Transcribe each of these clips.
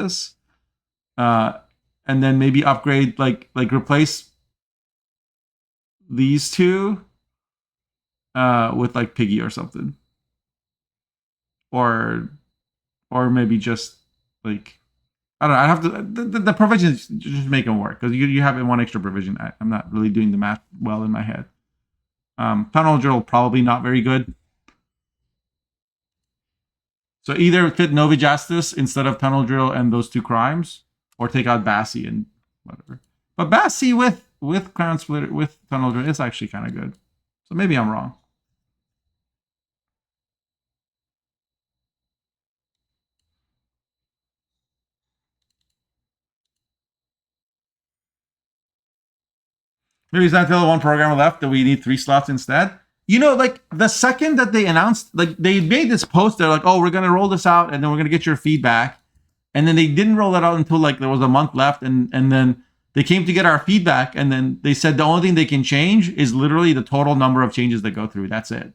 this. And then maybe upgrade, like replace these two with like Piggy or something. Or maybe just like, I don't know. I have to, the provisions just make them work, because you have one extra provision. I'm not really doing the math well in my head. Tunnel drill, probably not very good. So either fit Novi Justice instead of tunnel drill and those two crimes, or take out Bassi and whatever. But Bassi with Crown Splitter, with tunnel drill is actually kind of good. So maybe I'm wrong. Maybe it's not until one programmer left that we need 3 slots instead. You know, like the second that they announced, like they made this post, they're like, oh, we're going to roll this out and then we're going to get your feedback. And then they didn't roll it out until like there was a month left. And then they came to get our feedback. And then they said the only thing they can change is literally the total number of changes that go through. That's it.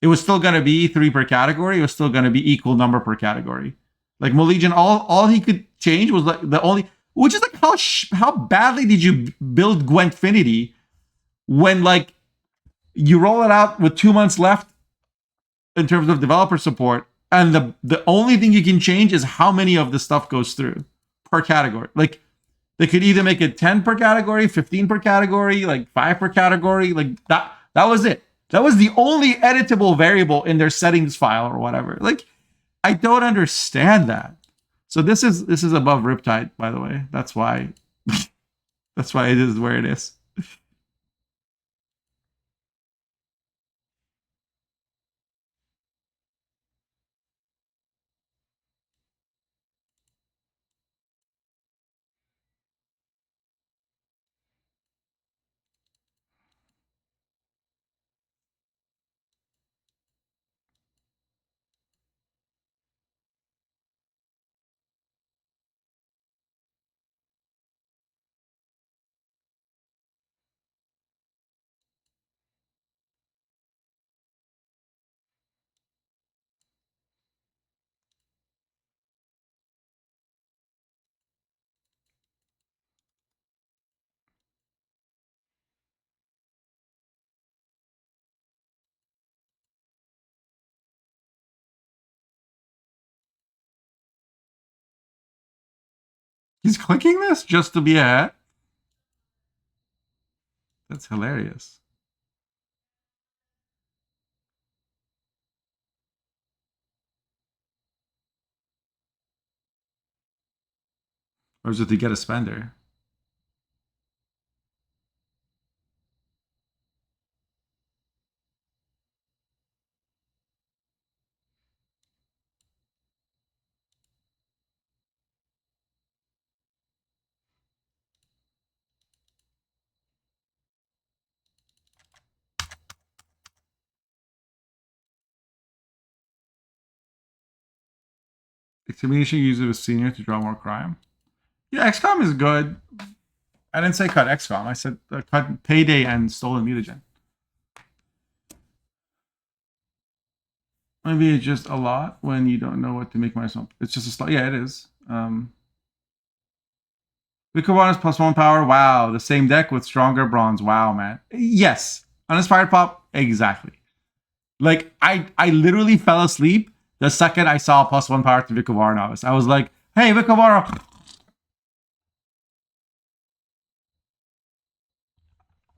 It was still going to be 3 per category. It was still going to be equal number per category. Like Malegion, all he could change was like the only, which is like how badly did you build Gwentfinity when like you roll it out with 2 months left in terms of developer support, and the only thing you can change is how many of the stuff goes through per category. Like they could either make it 10 per category, 15 per category, like 5 per category. Like that was it. That was the only editable variable in their settings file or whatever. Like, I don't understand that. So this is above Riptide, by the way. That's why that's why it is where it is. He's clicking this just to be ahead? That's hilarious. Or is it to get a spender? Extermination uses a senior to draw more crime. Yeah, XCOM is good. I didn't say cut XCOM. I said cut Payday and Stolen Mutagen. Maybe it's just a lot when you don't know what to make myself. It's just a slot. Yeah, it is. Vicovar's +1 power. Wow. The same deck with stronger bronze. Wow, man. Yes. Uninspired pop. Exactly. Like, I literally fell asleep the second I saw +1 power to Vicovar Novice. I was like, hey, Vicovar.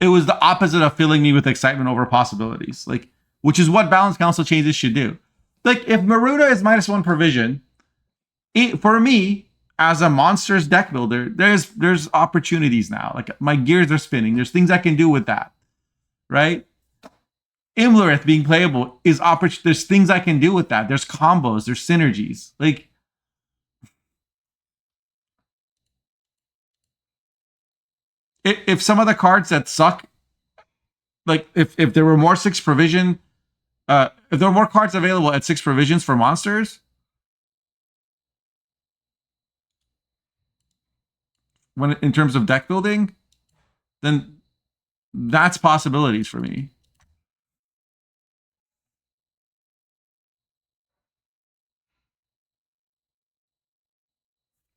It was the opposite of filling me with excitement over possibilities. Like, which is what Balance Council changes should do. Like, if Maruta is -1 provision, for me, as a monsters deck builder, there's opportunities now. Like, my gears are spinning. There's things I can do with that, right? Imlerith being playable is there's things I can do with that. There's combos, there's synergies. Like, if some of the cards that suck, like if there were more 6 provision, if there were more cards available at 6 provisions for monsters, when in terms of deck building, then that's possibilities for me.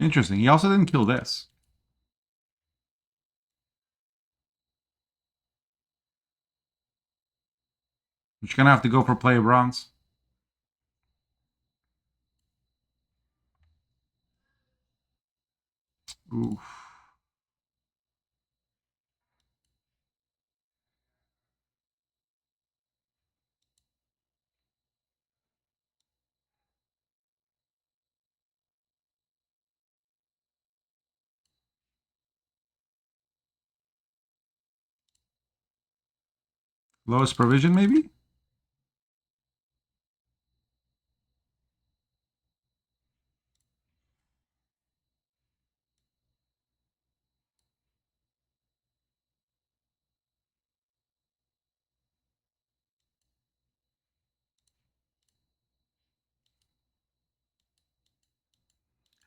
Interesting. He also didn't kill this. You're gonna have to go for play of bronze. Oof. Lowest provision, maybe?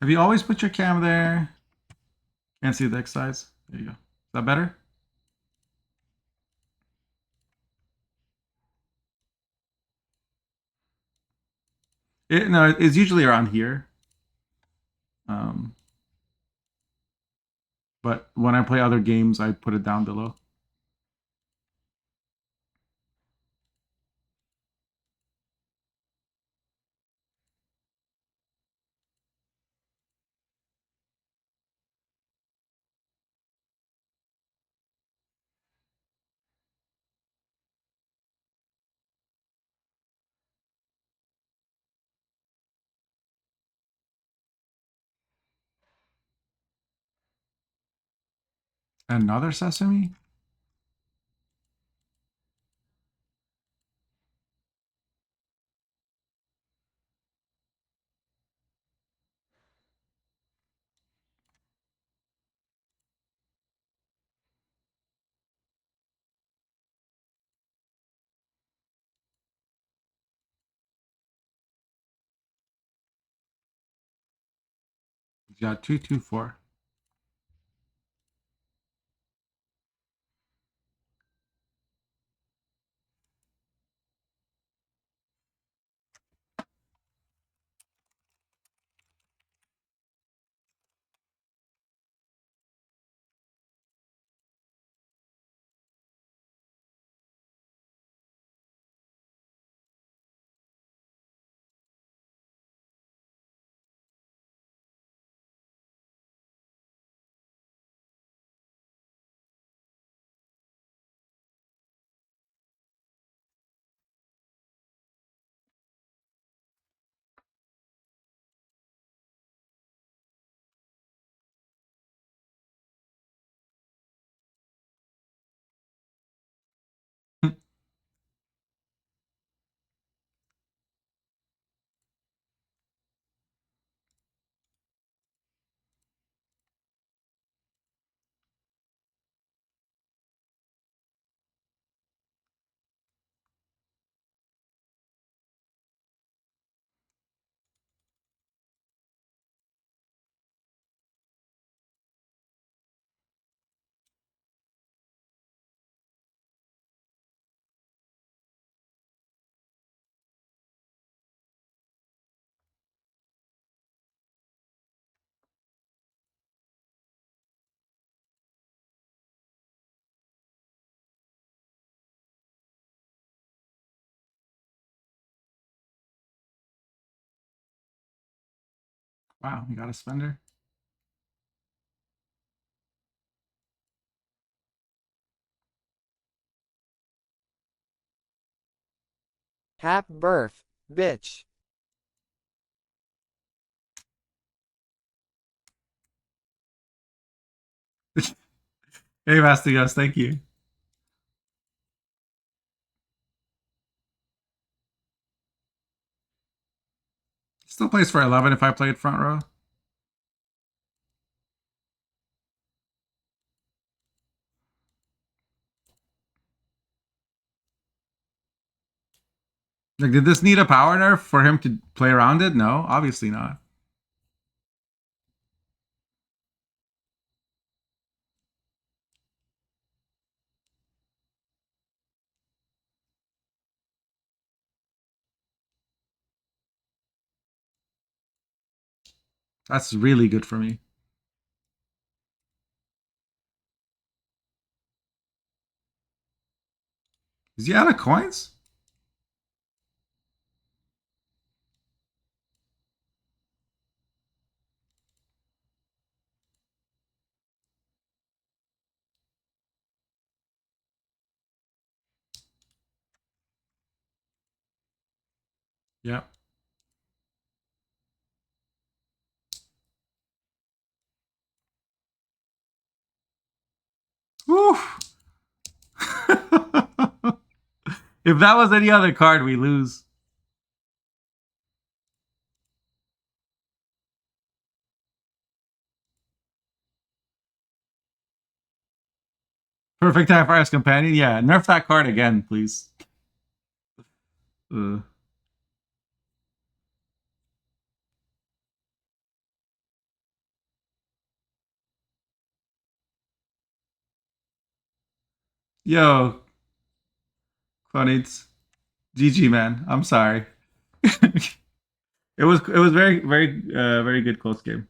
Have you always put your cam there? Can't see the X size. There you go. Is that better? No, it's usually around here. But when I play other games, I put it down below. Another sesame? He's got 224. Wow, you got a spender. Hap birth, bitch. Hey, Mastigos, thank you. Still plays for 11 if I played front row. Like, did this need a power nerf for him to play around it? No, obviously not. That's really good for me. Is he out of coins? Yeah. Woo. If that was any other card, we lose. Perfect time for Ice Companion. Yeah, nerf that card again, please. Uh. Yo, Clonades. GG, man. I'm sorry. It was very very very good close game.